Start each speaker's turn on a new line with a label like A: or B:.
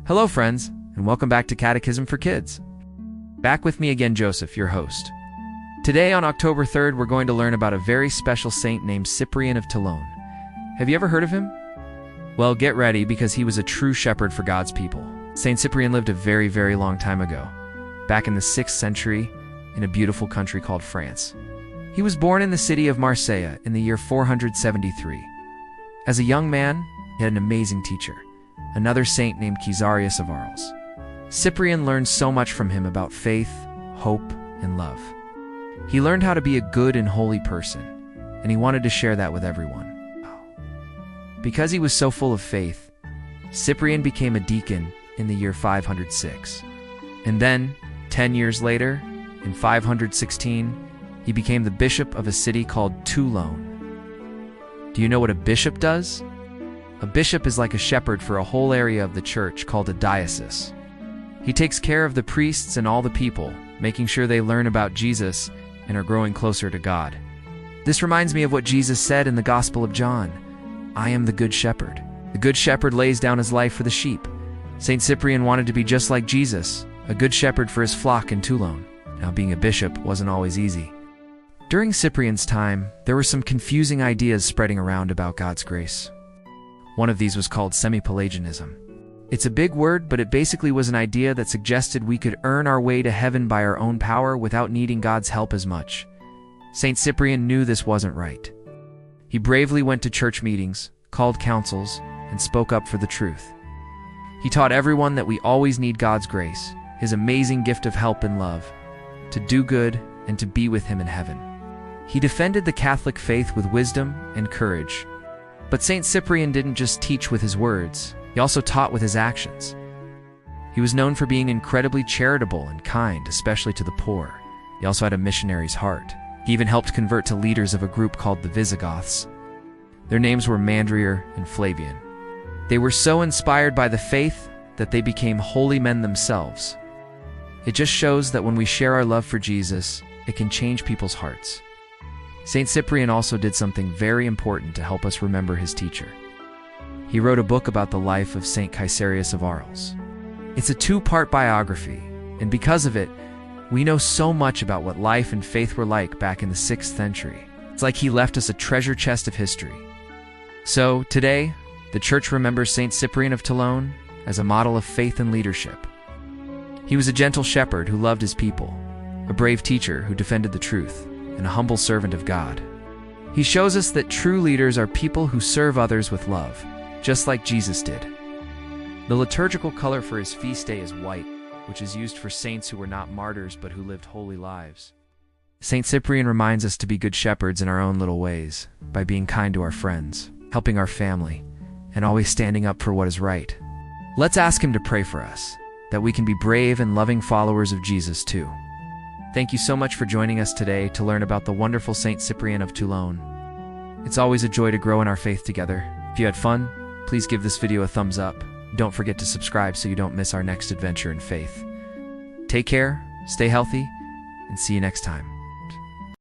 A: Hello, friends, and welcome back to Catechism for Kids. Back with me again, Joseph, your host. Today, on October 3rd, we're going to learn about a very special saint named Cyprian of Toulon. Have you ever heard of him? Well, get ready, because he was a true shepherd for God's people. Saint Cyprian lived a very, very long time ago, back in the 6th century, in a beautiful country called France. He was born in the city of Marseille in the year 473. As a young man, he had an amazing teacher, another saint named Catechism of Arles. Cyprian learned so much from him about faith, hope, and love. He learned how to be a good and holy person, and he wanted to share that with everyone. Because he was so full of faith, Cyprian became a deacon in the year 506. And then, 10 years later, in 516, he became the bishop of a city called Toulon. Do you know what a bishop does? A bishop is like a shepherd for a whole area of the church called a diocese. He takes care of the priests and all the people, making sure they learn about Jesus and are growing closer to God. This reminds me of what Jesus said in the Gospel of John. I am the good shepherd. The good shepherd lays down his life for the sheep. Saint Cyprian wanted to be just like Jesus, a good shepherd for his flock in Toulon. Now, being a bishop wasn't always easy. During Cyprian's time, there were some confusing ideas spreading around about God's grace. One of these was called semi-Pelagianism. It's a big word, but it basically was an idea that suggested we could earn our way to heaven by our own power without needing God's help as much. Saint Cyprian knew this wasn't right. He bravely went to church meetings, called councils, and spoke up for the truth. He taught everyone that we always need God's grace, his amazing gift of help and love, to do good and to be with him in heaven. He defended the Catholic faith with wisdom and courage. But Saint Cyprian didn't just teach with his words, he also taught with his actions. He was known for being incredibly charitable and kind, especially to the poor. He also had a missionary's heart. He even helped convert to leaders of a group called the Visigoths. Their names were Martyr and Flavian. They were so inspired by the faith that they became holy men themselves. It just shows that when we share our love for Jesus, it can change people's hearts. Saint Cyprian also did something very important to help us remember his teacher. He wrote a book about the life of Saint Cyprian of Arles. It's a 2-part biography, and because of it, we know so much about what life and faith were like back in the 6th century. It's like he left us a treasure chest of history. So, today, the Church remembers Saint Cyprian of Toulon as a model of faith and leadership. He was a gentle shepherd who loved his people, a brave teacher who defended the truth, and a humble servant of God. He shows us that true leaders are people who serve others with love, just like Jesus did. The liturgical color for his feast day is white, which is used for saints who were not martyrs but who lived holy lives. Saint Cyprian reminds us to be good shepherds in our own little ways, by being kind to our friends, helping our family, and always standing up for what is right. Let's ask him to pray for us, that we can be brave and loving followers of Jesus too. Thank you so much for joining us today to learn about the wonderful Saint Cyprian of Toulon. It's always a joy to grow in our faith together. If you had fun, please give this video a thumbs up. Don't forget to subscribe so you don't miss our next adventure in faith. Take care, stay healthy, and see you next time.